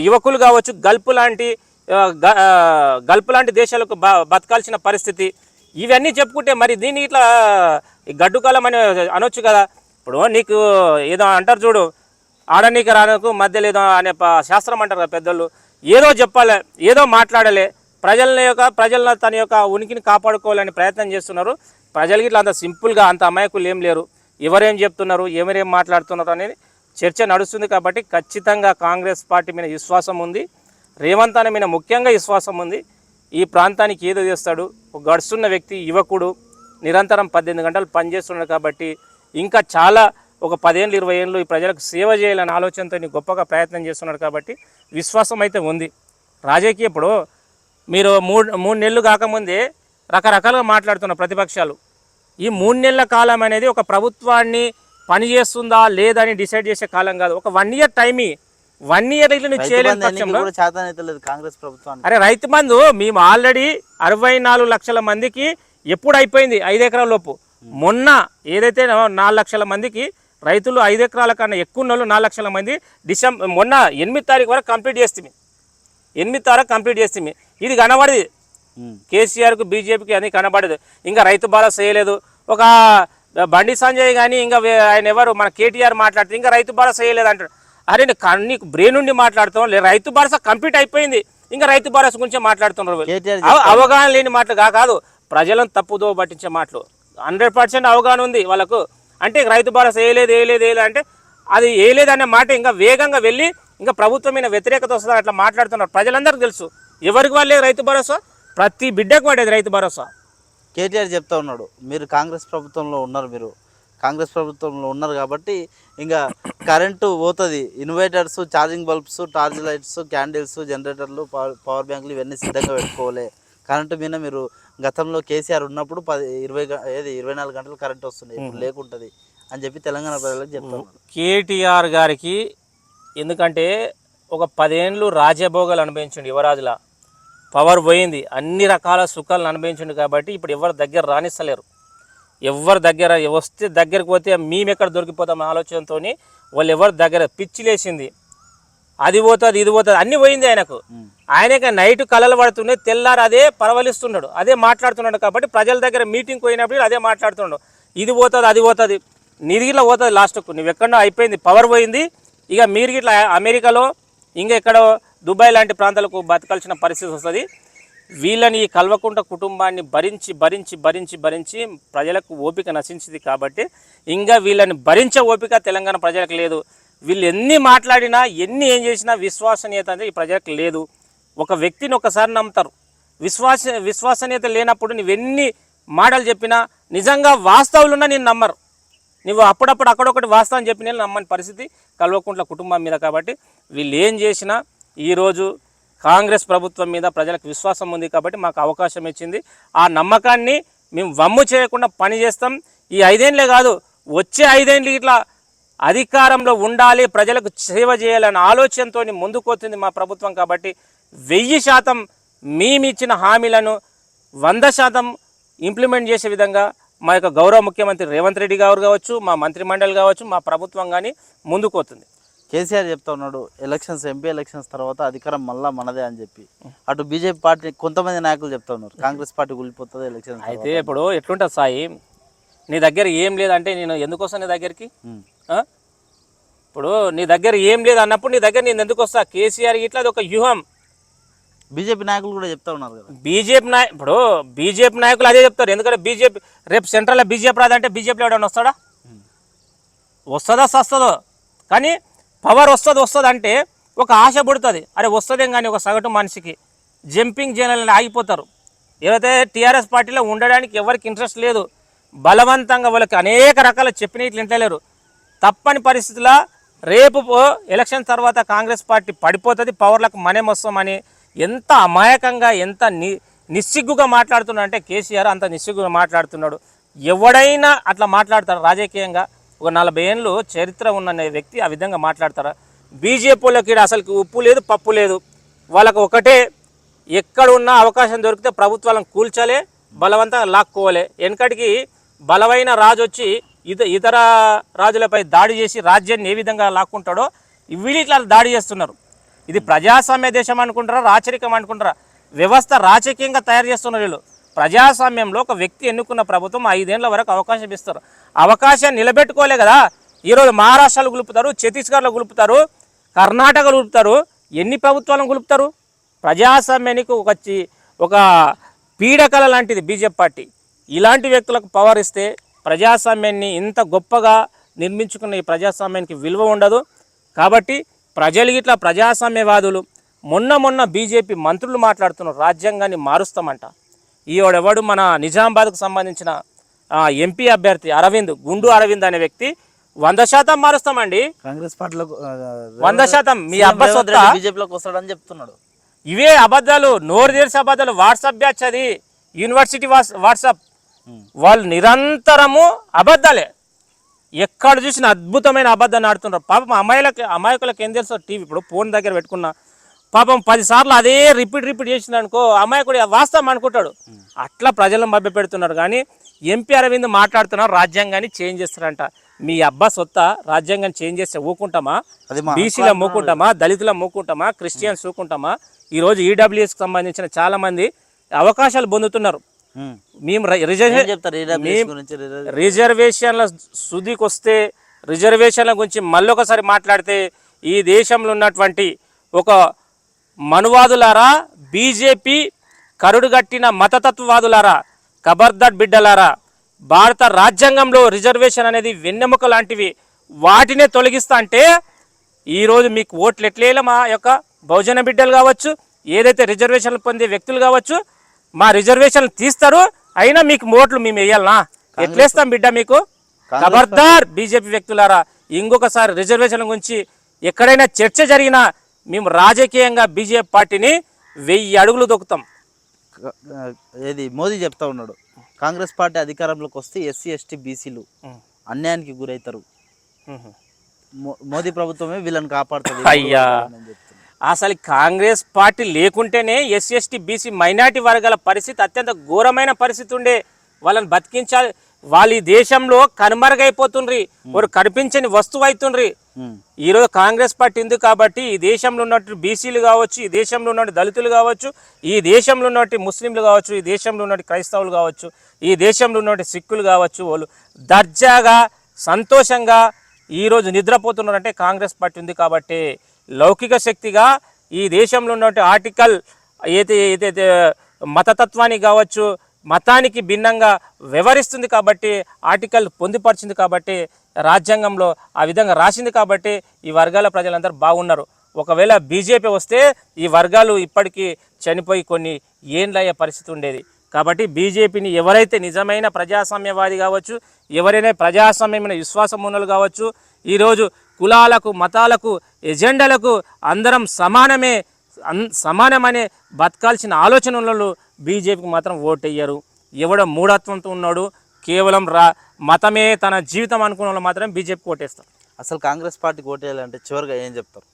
యువకులు కావచ్చు గల్ఫ్ లాంటి దేశాలకు బతకాల్సిన పరిస్థితి. ఇవన్నీ చెప్పుకుంటే మరి దీన్ని ఇట్లా గడ్డు కాలం అని అనొచ్చు కదా. ఇప్పుడు నీకు ఏదో అంటారు చూడు, ఆడనీకి రానకు మధ్యలో ఏదో అనే శాస్త్రం అంటారు కదా పెద్దలు. ఏదో చెప్పాలి, ఏదో మాట్లాడాలి, ప్రజల తన యొక్క ఉనికిని కాపాడుకోవాలని ప్రయత్నం చేస్తున్నారు. ప్రజలకి ఇట్లా అంత సింపుల్గా అంత అమాయకులు ఏం లేరు. ఎవరేం చెప్తున్నారు, ఎవరేం మాట్లాడుతున్నారు అనేది చర్చ నడుస్తుంది. కాబట్టి ఖచ్చితంగా కాంగ్రెస్ పార్టీ మీద విశ్వాసం ఉంది, రేవంత్ అన్న మీద ముఖ్యంగా విశ్వాసం ఉంది. ఈ ప్రాంతానికి ఏదో చేస్తాడు, ఒక గడుస్తున్న వ్యక్తి, యువకుడు, నిరంతరం 18 గంటలు పనిచేస్తున్నాడు. కాబట్టి ఇంకా చాలా ఒక 10 ఏళ్ళు 20 ఏళ్ళు ఈ ప్రజలకు సేవ చేయాలనే ఆలోచనతో గొప్పగా ప్రయత్నం చేస్తున్నాడు. కాబట్టి విశ్వాసం అయితే ఉంది. రాజకీయ ఇప్పుడు మీరు మూడు నెలలు కాకముందే రకరకాలుగా మాట్లాడుతున్న ప్రతిపక్షాలు. ఈ 3 నెలల కాలం అనేది ఒక ప్రభుత్వాన్ని పనిచేస్తుందా లేదని డిసైడ్ చేసే కాలం కాదు. ఒక 1 ఇయర్ టైం, 1 ఇయర్ ఇట్లా నువ్వు చేయలేని పక్షంలో కాంగ్రెస్ ప్రభుత్వానికి అరే రైతు బంధు మేము ఆల్రెడీ 64 లక్షల మందికి ఎప్పుడు అయిపోయింది 5 ఎకరాల లోపు. మొన్న ఏదైతే 4 లక్షల మందికి రైతులు 5 ఎకరాల కన్నా ఎక్కువ ఉన్న 4 లక్షల మంది మొన్న 8 తారీఖు వరకు కంప్లీట్ చేస్తుంది. 8 తారీఖు కంప్లీట్ చేస్తుంది. ఇది కనబడేది కేసీఆర్కు, బీజేపీకి అని కనబడదు. ఇంకా రైతు భరోసా చేయలేదు. ఒక బండి సంజయ్ కానీ ఇంకా ఆయన ఎవరు మన కేటీఆర్ మాట్లాడితే ఇంకా రైతు భరోసా చేయలేదు అంటాడు. అరే నీకు బ్రెయిన్ నుండి మాట్లాడుతాం, రైతు భరోసా కంప్లీట్ అయిపోయింది, ఇంకా రైతు భరోసా గురించే మాట్లాడుతున్నారు. అవగాహన లేని మాటలు కాదు, ప్రజలను తప్పుదో పట్టించే మాటలు. 100% అవగాహన ఉంది వాళ్ళకు. అంటే రైతు భరోసా వేయలేదు అంటే అది వేయలేదు అనే మాట ఇంకా వేగంగా వెళ్ళి ఇంకా ప్రభుత్వం మీద వ్యతిరేకత వస్తుంది అట్లా మాట్లాడుతున్నారు. ప్రజలందరికీ తెలుసు ఎవరికి వాళ్ళే రైతు భరోసా, ప్రతి బిడ్డకు పడేది రైతు భరోసా. కేటీఆర్ చెప్తా ఉన్నాడు, మీరు కాంగ్రెస్ ప్రభుత్వంలో ఉన్నారు కాబట్టి ఇంకా కరెంటు పోతుంది, inverters, charging bulbs, torch lights, candles, జనరేటర్లు, పవర్ బ్యాంకులు ఇవన్నీ సిద్ధంగా పెట్టుకోవాలి. కరెంటు మీద మీరు గతంలో కేసీఆర్ ఉన్నప్పుడు 24 గంటలు కరెంట్ వస్తుంది, ఇప్పుడు లేకుంటుంది అని చెప్పి తెలంగాణ ప్రజలకు చెప్తాను. కేటీఆర్ గారికి ఎందుకంటే ఒక 10 ఏళ్ళు రాజభోగాలు అనుభవించండి, యువరాజులా పవర్ పోయింది, అన్ని రకాల సుఖాలను అనుభవించండి. కాబట్టి ఇప్పుడు ఎవరి దగ్గర రాణిస్తలేరు. ఎవరి దగ్గర వస్తే దగ్గరికి పోతే మేము ఎక్కడ దొరికిపోతాం ఆలోచనతో వాళ్ళు ఎవరి దగ్గర పిచ్చిలేసింది. అది పోతుంది, ఇది పోతుంది, అన్నీ పోయింది ఆయనకు. ఆయనకి నైట్ కలలు పడుతుండే, తెల్లారు అదే పరవలిస్తున్నాడు, అదే మాట్లాడుతున్నాడు. కాబట్టి ప్రజల దగ్గర మీటింగ్ పోయినప్పుడు అదే మాట్లాడుతున్నాడు. ఇది పోతుంది, అది పోతుంది, నిరిగిలా పోతుంది, లాస్ట్కు నువ్వెక్కడో అయిపోయింది, పవర్ పోయింది. ఇక మీరు ఇట్లా అమెరికాలో ఇంకా ఎక్కడో దుబాయ్ లాంటి ప్రాంతాలకు బతకాల్సిన పరిస్థితి వస్తుంది. వీళ్ళని ఈ కల్వకుంట కుటుంబాన్ని భరించి ప్రజలకు ఓపిక నశించింది. కాబట్టి ఇంకా వీళ్ళని భరించే ఓపిక తెలంగాణ ప్రజలకు లేదు. వీళ్ళు ఎన్ని మాట్లాడినా ఏం చేసినా విశ్వసనీయత అనేది ఈ ప్రజలకు లేదు. ఒక వ్యక్తిని ఒకసారి నమ్ముతారు, విశ్వసనీయత లేనప్పుడు నువ్వెన్ని మాటలు చెప్పినా నిజంగా వాస్తవులున్నా నేను నమ్మరు. నువ్వు అప్పుడప్పుడు అక్కడొకటి వాస్తవం చెప్పిన నమ్మని పరిస్థితి కల్వకుంట్ల కుటుంబం మీద. కాబట్టి వీళ్ళు ఏం చేసినా ఈరోజు కాంగ్రెస్ ప్రభుత్వం మీద ప్రజలకు విశ్వాసం ఉంది కాబట్టి మాకు అవకాశం ఇచ్చింది. ఆ నమ్మకాన్ని మేము వమ్ము చేయకుండా పనిచేస్తాం. ఈ 5 ఏళ్ళే కాదు, వచ్చే 5 ఏళ్ళు ఇట్లా అధికారంలో ఉండాలి, ప్రజలకు సేవ చేయాలనే ఆలోచనతో ముందుకొచ్చింది మా ప్రభుత్వం. కాబట్టి 1000% మేమిచ్చిన హామీలను 100% ఇంప్లిమెంట్ చేసే విధంగా మా యొక్క గౌరవ ముఖ్యమంత్రి రేవంత్ రెడ్డి గారు కావచ్చు, మా మంత్రిమండలి కావచ్చు, మా ప్రభుత్వం కానీ ముందుకొస్తుంది. కేసీఆర్ చెప్తా ఉన్నాడు ఎంపీ ఎలక్షన్స్ తర్వాత అధికారం మళ్ళా మనదే అని చెప్పి. అటు బీజేపీ పార్టీ కొంతమంది నాయకులు చెప్తా ఉన్నారు కాంగ్రెస్ పార్టీ కూలిపోతుంది ఎలక్షన్స్. అయితే ఇప్పుడు ఎట్లుంటుంది సాయి, నీ దగ్గర ఏం లేదంటే నేను ఎందుకు వస్తాను నీ దగ్గరికి? ఇప్పుడు నీ దగ్గర ఏం లేదు అన్నప్పుడు నీ దగ్గర నేను ఎందుకు వస్తా? కేసీఆర్ ఇట్లా అది ఒక వ్యూహం. బీజేపీ నాయకులు కూడా చెప్తా ఉన్నారు కదా. ఇప్పుడు బీజేపీ నాయకులు అదే చెప్తారు. ఎందుకంటే బీజేపీ రేపు సెంట్రల్లో బీజేపీ రాదంటే బీజేపీలో ఎవడన్నా వస్తాడా? వస్తుందా సస్తుందో, కానీ పవర్ వస్తుంది అంటే ఒక ఆశ పుడుతుంది. అరే వస్తుందేం కానీ ఒక సగటు మనిషికి జంపింగ్ జైన్ ఆగిపోతారు. ఏదైతే టీఆర్ఎస్ పార్టీలో ఉండడానికి ఎవరికి ఇంట్రెస్ట్ లేదు, బలవంతంగా వాళ్ళకి అనేక రకాల చెప్పిన ఇట్లా ఇంటలేరు. తప్పని పరిస్థితుల్లో రేపు ఎలక్షన్ తర్వాత కాంగ్రెస్ పార్టీ పడిపోతుంది, పవర్లకు మనం వస్తామని ఎంత అమాయకంగా ఎంత నిస్సిగ్గుగా మాట్లాడుతున్నాడు అంటే కేసీఆర్ అంత నిస్సిగ్గుగా మాట్లాడుతున్నాడు. ఎవడైనా అట్లా మాట్లాడతారు రాజకీయంగా? ఒక 40 ఏళ్ళు చరిత్ర ఉన్న వ్యక్తి ఆ విధంగా మాట్లాడతారా? బీజేపీలోకి అసలు ఉప్పు లేదు పప్పు లేదు. వాళ్ళకు ఒకటే, ఎక్కడ ఉన్న అవకాశం దొరికితే ప్రభుత్వాలను కూల్చాలే, బలవంతంగా లాక్కోవాలి. వెనకటికి బలమైన రాజు వచ్చి ఇతర రాజులపై దాడి చేసి రాజ్యాన్ని ఏ విధంగా లాక్కుంటాడో వీళ్ళు ఇట్లా దాడి చేస్తున్నారు. ఇది ప్రజాస్వామ్య దేశం అనుకుంటారా, రాచరికం అనుకుంటారా? వ్యవస్థ రాజకీయంగా తయారు చేస్తున్నారు వీళ్ళు. ప్రజాస్వామ్యంలో ఒక వ్యక్తి ఎన్నుకున్న ప్రభుత్వం 5 ఏళ్ల వరకు అవకాశం ఇస్తారు. అవకాశాన్ని నిలబెట్టుకోలే కదా. ఈరోజు మహారాష్ట్రలో గులుపుతారు, ఛత్తీస్గఢ్లో గులుపుతారు, కర్ణాటకలో గులుపుతారు. ఎన్ని ప్రభుత్వాలను గులుపుతారు? ప్రజాస్వామ్యానికి ఒక పీడకల లాంటిది బీజేపీ పార్టీ. ఇలాంటి వ్యక్తులకు పవర్ ఇస్తే ప్రజాస్వామ్యాన్ని ఇంత గొప్పగా నిర్మించుకున్న ఈ ప్రజాస్వామ్యానికి విలువ ఉండదు. కాబట్టి ప్రజలు ఇట్లా ప్రజాస్వామ్యవాదులు మొన్న బీజేపీ మంత్రులు మాట్లాడుతున్నారు రాజ్యాంగాన్ని మారుస్తామంట. ఈవిడెవడు మన నిజామాబాద్కు సంబంధించిన ఎంపీ అభ్యర్థి గుండు అరవింద్ అనే వ్యక్తి 100% మారుస్తామండి కాంగ్రెస్ పార్టీలో 100%. మీ అబ్బా సొత్తా బీజేపీలోకి వస్తాడని చెప్తున్నాడు. ఇవే అబద్ధాలు, నోరు తెరిసే అబద్ధాలు. వాట్సాప్ బ్యాచ్ అది, యూనివర్సిటీ వాట్సాప్. వాళ్ళు నిరంతరము అబద్ధాలే, ఎక్కడ చూసిన అద్భుతమైన అబద్ధాన్ని ఆడుతున్నారు. పాపం అమాయకులకు ఏం తెలుసు? టీవీ ఇప్పుడు ఫోన్ దగ్గర పెట్టుకున్నా పాపం 10 సార్లు అదే రిపీట్ చేసింది అనుకో, అమాయకుడు వాస్తవం అనుకుంటాడు. అట్లా ప్రజలను మభ్య పెడుతున్నారు. కానీ ఎంపీ అరవింద్ మాట్లాడుతున్నారు రాజ్యాంగాన్ని చేంజ్ చేస్తారంట. మీ అబ్బా సొత్త రాజ్యాంగాన్ని చేంజ్ చేస్తే ఊకుంటామా? బీసీల మూకుంటామా? దళితుల మూకుంటామా? క్రిస్టియన్స్ ఊకుంటామా? ఈరోజు ఈడబ్ల్యూఎస్కి సంబంధించిన చాలా మంది అవకాశాలు పొందుతున్నారు. మేము రిజర్వేషన్ల సుదికి వస్తే, రిజర్వేషన్ల గురించి మళ్ళొకసారి మాట్లాడితే, ఈ దేశంలో ఉన్నటువంటి ఒక మనువాదులారా, బీజేపీ కరుడుగట్టిన మతతత్వవాదులారా, ఖబర్దార్ బిడ్డలారా, భారత రాజ్యాంగంలో రిజర్వేషన్ అనేది వెన్నెముక లాంటివి. వాటినే తొలగిస్తా అంటే ఈరోజు మీకు ఓట్లు ఎట్లేలా? మా యొక్క బహుజన బిడ్డలు కావచ్చు, ఏదైతే రిజర్వేషన్లు పొందే వ్యక్తులు కావచ్చు, మా రిజర్వేషన్లు తీస్తారు, అయినా మీకు ఓట్లు మేము వేయాలనా? ఎట్లేస్తాం బిడ్డ మీకు? ఖబర్దార్ బీజేపీ వ్యక్తులారా, ఇంకొకసారి రిజర్వేషన్ల గురించి ఎక్కడైనా చర్చ జరిగినా మేము రాజకీయంగా బీజేపీ పార్టీని 1000 అడుగులు దొక్కుతాం. ఏది మోదీ చెప్తా ఉన్నాడు, కాంగ్రెస్ పార్టీ అధికారంలోకి వస్తే ఎస్సీ ఎస్టీ బీసీలు అన్యాయానికి గురవుతారు, మోదీ ప్రభుత్వమే వీళ్ళని కాపాడుతుంది. అయ్యా, అసలు కాంగ్రెస్ పార్టీ లేకుంటేనే ఎస్సీ ఎస్టీ బీసీ మైనార్టీ వర్గాల పరిస్థితి అత్యంత ఘోరమైన పరిస్థితి ఉండే. వాళ్ళని బతికించాలి. వాళ్ళు ఈ దేశంలో కనుమరుగైపోతుండ్రి, వారు కనిపించని వస్తువు అవుతుండ్రి. ఈరోజు కాంగ్రెస్ పార్టీ ఉంది కాబట్టి ఈ దేశంలో ఉన్నట్టు బీసీలు కావచ్చు, ఈ దేశంలో ఉన్నట్టు దళితులు కావచ్చు, ఈ దేశంలో ఉన్నట్టు ముస్లింలు కావచ్చు, ఈ దేశంలో ఉన్నట్టు క్రైస్తవులు కావచ్చు, ఈ దేశంలో ఉన్నట్టు సిక్కులు కావచ్చు, వాళ్ళు దర్జాగా సంతోషంగా ఈరోజు నిద్రపోతున్నారంటే కాంగ్రెస్ పార్టీ ఉంది కాబట్టి. లౌకిక శక్తిగా ఈ దేశంలో ఉన్నట్టు ఆర్టికల్ ఏదైతే మతతత్వానికి కావచ్చు, మతానికి భిన్నంగా వ్యవహరిస్తుంది కాబట్టి, ఆర్టికల్ పొందుపరిచింది కాబట్టి, రాజ్యాంగంలో ఆ విధంగా రాసింది కాబట్టి ఈ వర్గాల ప్రజలందరూ బాగున్నారు. ఒకవేళ బీజేపీ వస్తే ఈ వర్గాలు ఇప్పటికీ చనిపోయి కొన్ని ఏండ్లయ్యే పరిస్థితి ఉండేది. కాబట్టి బీజేపీని ఎవరైతే నిజమైన ప్రజాస్వామ్యవాది కావచ్చు, ఎవరైనా ప్రజాస్వామ్యమైన విశ్వాసం ఉన్నలు కావచ్చు, ఈరోజు కులాలకు మతాలకు ఎజెండాలకు అందరం సమానమనే బతకాల్సిన ఆలోచన ఉన్నోళ్ళు బీజేపీకి మాత్రం ఓటెయ్యరు. ఎవడో మూఢత్వంతో ఉన్నాడు, కేవలం మతమే తన జీవితం అనుకున్న వాళ్ళు మాత్రం బీజేపీకి ఓటేస్తారు. అసలు కాంగ్రెస్ పార్టీకి ఓటేయాలంటే చివరిగా ఏం చెప్తారు?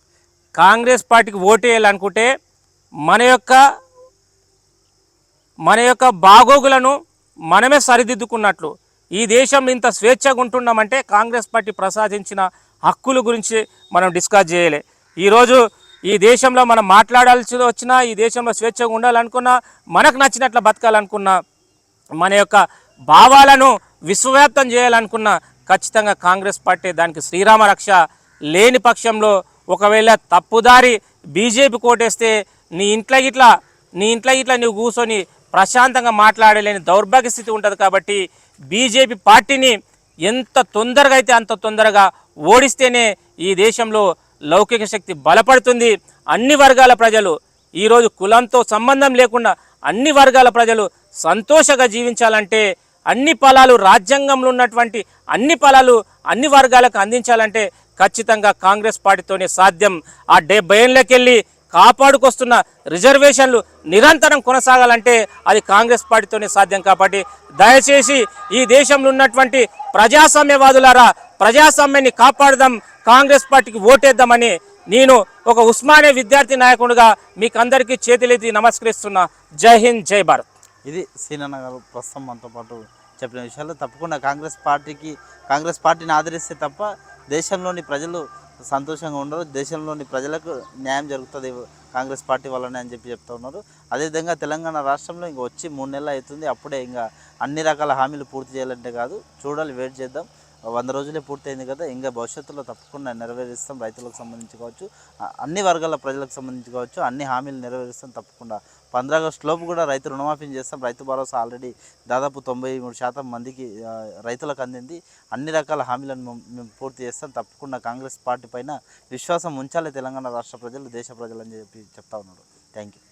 కాంగ్రెస్ పార్టీకి ఓటేయాలనుకుంటే మన యొక్క బాగోగులను మనమే సరిదిద్దుకున్నట్లు. ఈ దేశంలో ఇంత స్వేచ్ఛగా ఉంటున్నామంటే కాంగ్రెస్ పార్టీ ప్రసాదించిన హక్కుల గురించి మనం డిస్కస్ చేయలే. ఈరోజు ఈ దేశంలో మనం మాట్లాడాల్సి వచ్చినా, ఈ దేశంలో స్వేచ్ఛగా ఉండాలనుకున్నా, మనకు నచ్చినట్లు బతకాలనుకున్నా, మన యొక్క భావాలను విశ్వవ్యాప్తం చేయాలనుకున్న ఖచ్చితంగా కాంగ్రెస్ పార్టీ దానికి శ్రీరామ రక్ష. లేని పక్షంలో ఒకవేళ తప్పుదారి బీజేపీ కోటేస్తే నీ ఇంట్లో ఇట్లా నువ్వు కూర్చొని ప్రశాంతంగా మాట్లాడలేని దౌర్భాగ్య స్థితి ఉంటుంది. కాబట్టి బీజేపీ పార్టీని ఎంత తొందరగా అయితే అంత తొందరగా ఓడిస్తేనే ఈ దేశంలో లౌకిక శక్తి బలపడుతుంది. అన్ని వర్గాల ప్రజలు ఈరోజు కులంతో సంబంధం లేకుండా అన్ని వర్గాల ప్రజలు సంతోషంగా జీవించాలంటే, అన్ని ఫలాలు రాజ్యాంగంలో ఉన్నటువంటి అన్ని ఫలాలు అన్ని వర్గాలకు అందించాలంటే ఖచ్చితంగా కాంగ్రెస్ పార్టీతోనే సాధ్యం. ఆ 70 ఏళ్ళకెళ్ళి కాపాడుకొస్తున్న రిజర్వేషన్లు నిరంతరం కొనసాగాలంటే అది కాంగ్రెస్ పార్టీతోనే సాధ్యం. కాబట్టి దయచేసి ఈ దేశంలో ఉన్నటువంటి ప్రజాస్వామ్యవాదులారా, ప్రజాస్వామ్యాన్ని కాపాడదాం, కాంగ్రెస్ పార్టీకి ఓటేద్దామని నేను ఒక ఉస్మానియా విద్యార్థి నాయకుడిగా మీకు అందరికీ చేతులెత్తి నమస్కరిస్తున్నా. జై హింద్, జై భారత్. ఇది సీనన్న గారు ప్రస్తుతం మనతో పాటు చెప్పిన విషయాలు. తప్పకుండా కాంగ్రెస్ పార్టీని ఆదరిస్తే తప్ప దేశంలోని ప్రజలు సంతోషంగా ఉండరు, దేశంలోని ప్రజలకు న్యాయం జరుగుతుంది కాంగ్రెస్ పార్టీ వల్లనే అని చెప్తా ఉన్నారు. అదేవిధంగా తెలంగాణ రాష్ట్రంలో ఇంకా వచ్చి 3 నెలలు అవుతుంది. అప్పుడే ఇంకా అన్ని రకాల హామీలు పూర్తి చేయాలంటే కాదు, చూడాలి, వెయిట్ చేద్దాం. 100 రోజులే పూర్తయింది కదా, ఇంకా భవిష్యత్తులో తప్పకుండా నెరవేరుస్తాం. రైతులకు సంబంధించి కావచ్చు, అన్ని వర్గాల ప్రజలకు సంబంధించి కావచ్చు, అన్ని హామీలు నెరవేరుస్తాం తప్పకుండా. 15 ఆగస్టు లోపు కూడా రైతు రుణమాఫీ చేస్తాం. రైతు భరోసా ఆల్రెడీ దాదాపు 93% మందికి రైతులకు అందింది. అన్ని రకాల హామీలను మేము పూర్తి చేస్తాం. తప్పకుండా కాంగ్రెస్ పార్టీ పైన విశ్వాసం ఉంచాలి తెలంగాణ రాష్ట్ర ప్రజలు, దేశ ప్రజలు అని చెప్తా ఉన్నారు. Thank you.